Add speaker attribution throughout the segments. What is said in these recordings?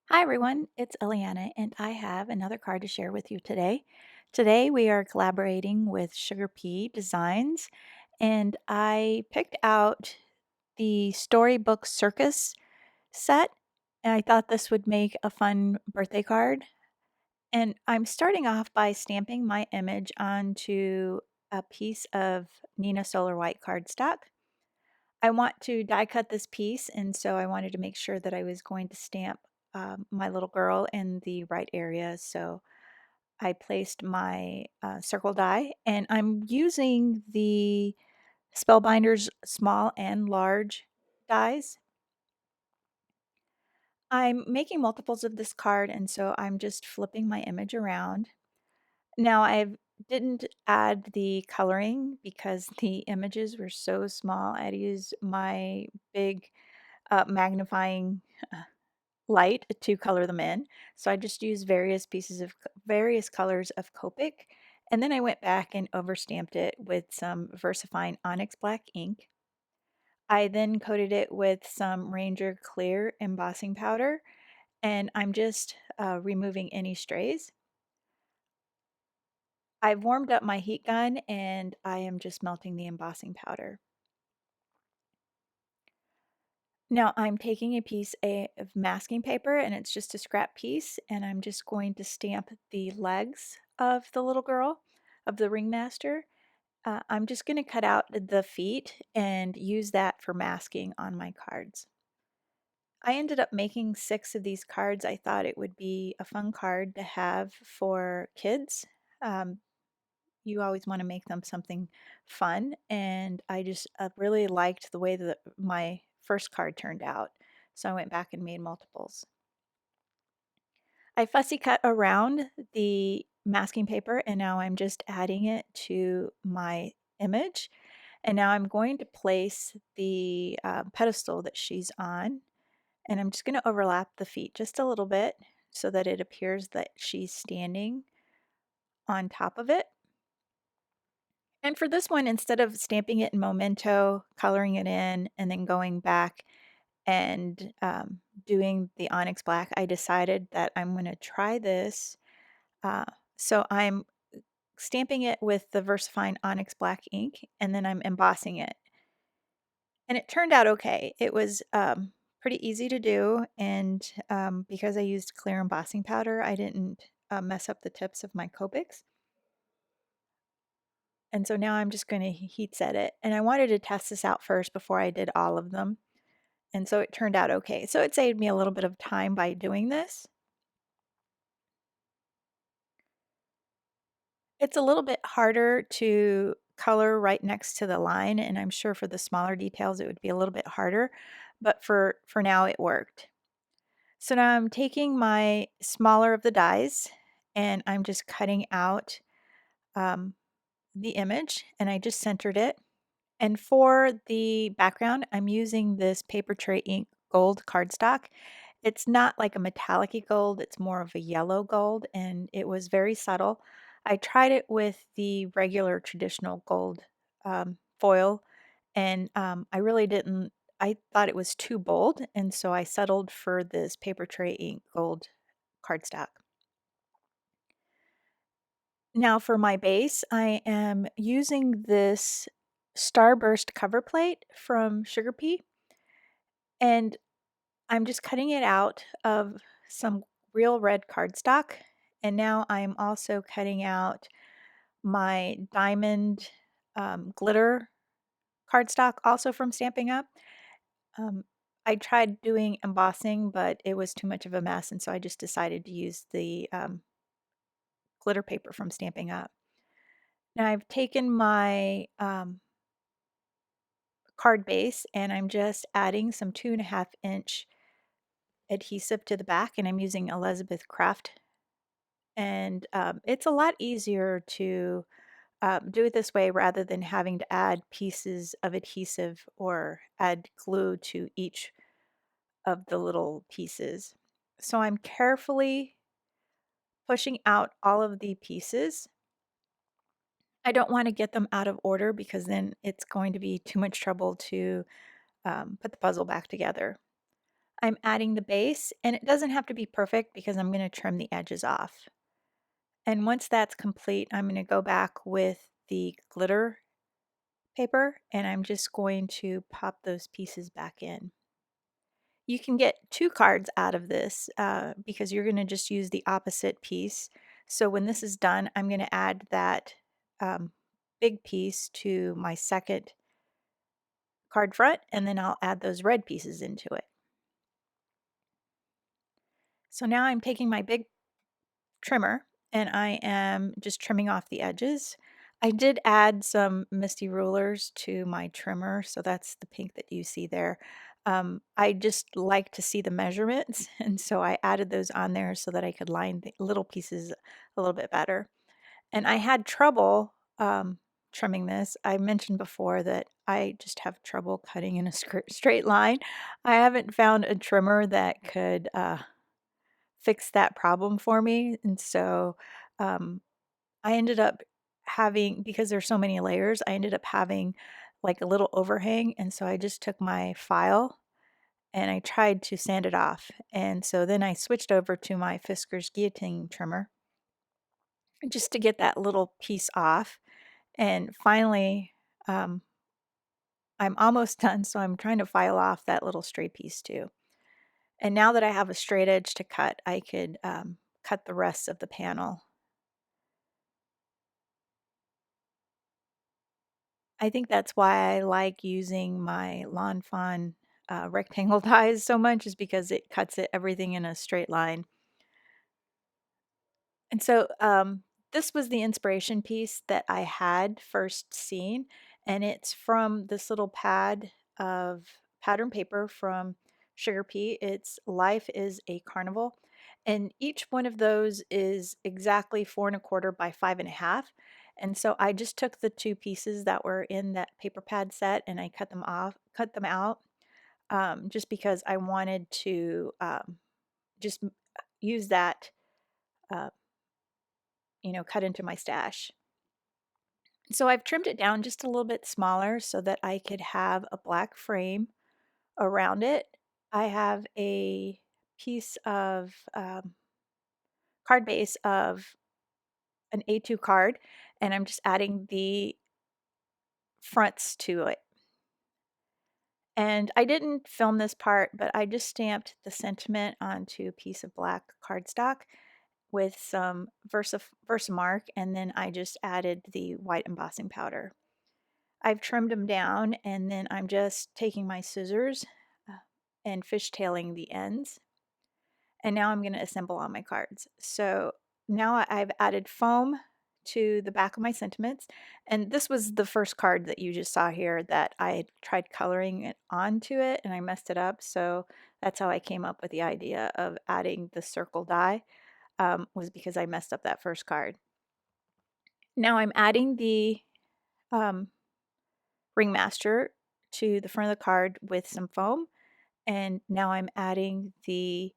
Speaker 1: Hi everyone, it's Eliana and I have another card to share with you today. Today we are collaborating with Sugar Pea Designs and I picked out the Storybook Circus set and I thought this would make a fun birthday card. And I'm starting off by stamping my image onto a piece of Nina Solar White cardstock. I want to die cut this piece, and so I wanted to make sure that I was going to stamp my little girl in the right area. So I placed my circle die, and I'm using the Spellbinders small and large dies. I'm making multiples of this card, and so I'm just flipping my image around. Now I didn't add the coloring because the images were so small. I had to use my big magnifying uh, light to color them in. So I just used various colors of Copic, and then I went back and overstamped it with some VersaFine Onyx Black ink. I then coated it with some Ranger Clear embossing powder, and I'm just removing any strays. I've warmed up my heat gun and I am just melting the embossing powder. Now I'm taking a piece of masking paper and it's just a scrap piece and I'm just going to stamp the legs of the little girl, of the ringmaster. I'm just going to cut out the feet and use that for masking on my cards. I ended up making 6 of these cards. I thought it would be a fun card to have for kids. Um, you always want to make them something fun, and I just really liked the way that my first card turned out, so I went back and made multiples. I fussy cut around the masking paper and now I'm just adding it to my image, and now I'm going to place the pedestal that she's on, and I'm just going to overlap the feet just a little bit so that it appears that she's standing on top of it. And for this one, instead of stamping it in Memento, coloring it in, and then going back and doing the Onyx Black, I decided that I'm going to try this. Uh, so I'm stamping it with the VersaFine Onyx Black ink, and then I'm embossing it. And it turned out okay. It was pretty easy to do, and because I used clear embossing powder, I didn't mess up the tips of my Copics. And so now I'm just going to heat set it. And I wanted to test this out first before I did all of them. And so it turned out okay. So it saved me a little bit of time by doing this. It's a little bit harder to color right next to the line, and I'm sure for the smaller details it would be a little bit harder, but for now it worked. So now I'm taking my smaller of the dies and I'm just cutting out um, the image, and I just centered it. And for the background, I'm using this Paper Tray Ink gold cardstock. It's not like a metallic-y gold, it's more of a yellow gold, and it was very subtle. I tried it with the regular traditional gold foil, and I really didn't, I thought it was too bold, and so I settled for this Paper Tray Ink gold cardstock. Now for my base, I am using this Starburst cover plate from Sugar Pea, and I'm just cutting it out of some real red cardstock. And now I'm also cutting out my diamond glitter cardstock, also from Stampin' Up. Um, I tried doing embossing, but it was too much of a mess, and so I just decided to use the glitter paper from Stampin' Up. Now I've taken my card base and I'm just adding some 2.5-inch adhesive to the back, and I'm using Elizabeth Craft. And it's a lot easier to do it this way rather than having to add pieces of adhesive or add glue to each of the little pieces. So I'm carefully pushing out all of the pieces. I don't want to get them out of order because then it's going to be too much trouble to put the puzzle back together. I'm adding the base, and it doesn't have to be perfect because I'm going to trim the edges off. And once that's complete, I'm going to go back with the glitter paper and I'm just going to pop those pieces back in. You can get 2 cards out of this because you're going to just use the opposite piece. So when this is done, I'm going to add that um, big piece to my second card front, and then I'll add those red pieces into it. So now I'm taking my big trimmer and I am just trimming off the edges. I did add some MISTI rulers to my trimmer, so that's the pink that you see there. I just like to see the measurements, and so I added those on there so that I could line the little pieces a little bit better. And I had trouble trimming this. I mentioned before that I just have trouble cutting in a straight line. I haven't found a trimmer that could fix that problem for me, and so um, I ended up having, because there's so many layers, I ended up having like a little overhang, and so I just took my file and I tried to sand it off. And so then I switched over to my Fisker's guillotine trimmer just to get that little piece off. And finally, um, I'm almost done, so I'm trying to file off that little stray piece too. And now that I have a straight edge to cut, I could cut the rest of the panel. I think that's why I like using my Lawn Fawn rectangle dies so much, is because it cuts it everything in a straight line. And so this was the inspiration piece that I had first seen, and it's from this little pad of pattern paper from Sugar Pea. It's Life is a Carnival. And each one of those is exactly 4¼ by 5½. And so I just took the 2 pieces that were in that paper pad set and I cut them out, just because I wanted to just use that uh, cut into my stash. So I've trimmed it down just a little bit smaller so that I could have a black frame around it. I have a piece of card base of an A2 card, and I'm just adding the fronts to it. And I didn't film this part, but I just stamped the sentiment onto a piece of black cardstock with some Versamark, and then I just added the white embossing powder. I've trimmed them down, and then I'm just taking my scissors and fishtailing the ends. And now I'm going to assemble all my cards. So now I've added foam to the back of my sentiments. And this was the first card that you just saw here that I tried coloring it onto it and I messed it up. So that's how I came up with the idea of adding the circle die, was because I messed up that first card. Now I'm adding the ringmaster to the front of the card with some foam. And now I'm adding the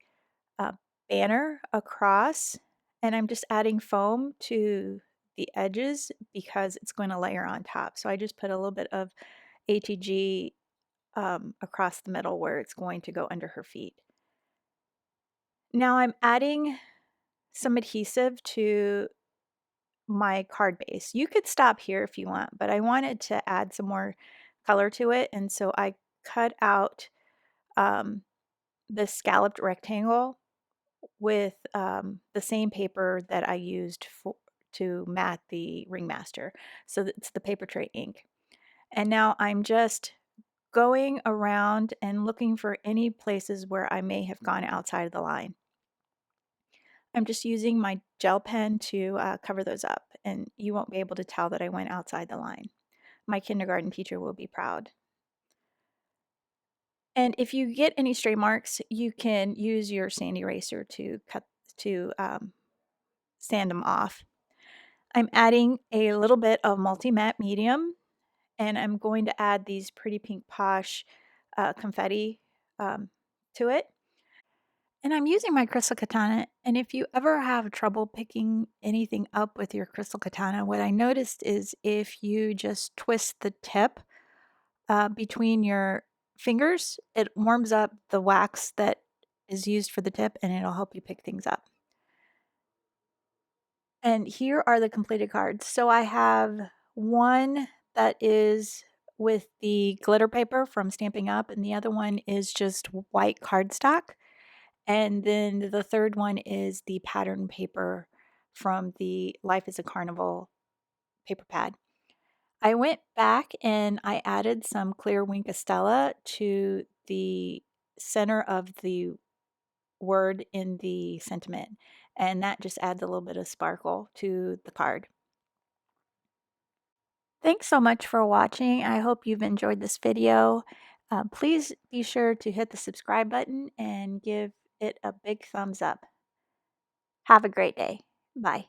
Speaker 1: uh, banner across, and I'm just adding foam to the edges because it's going to layer on top. So I just put a little bit of ATG across the middle where it's going to go under her feet. Now I'm adding some adhesive to my card base. You could stop here if you want, but I wanted to add some more color to it, and so I cut out um, the scalloped rectangle with the same paper that I used to mat the ringmaster. So it's the paper tray ink. And now I'm just going around and looking for any places where I may have gone outside of the line. I'm just using my gel pen to cover those up, and you won't be able to tell that I went outside the line. My kindergarten teacher will be proud. And if you get any stray marks, you can use your sand eraser to sand them off. I'm adding a little bit of multi-matte medium, and I'm going to add these pretty pink posh confetti to it. And I'm using my crystal katana, and if you ever have trouble picking anything up with your crystal katana, what I noticed is if you just twist the tip between your fingers, it warms up the wax that is used for the tip, and it'll help you pick things up. And here are the completed cards. So I have one that is with the glitter paper from Stamping Up, and the other one is just white cardstock. And then the third one is the pattern paper from the Life is a Carnival paper pad. I went back and I added some clear Winkostella to the center of the word in the sentiment, and that just adds a little bit of sparkle to the card. Thanks so much for watching. I hope you've enjoyed this video. Please be sure to hit the subscribe button and give it a big thumbs up. Have a great day. Bye.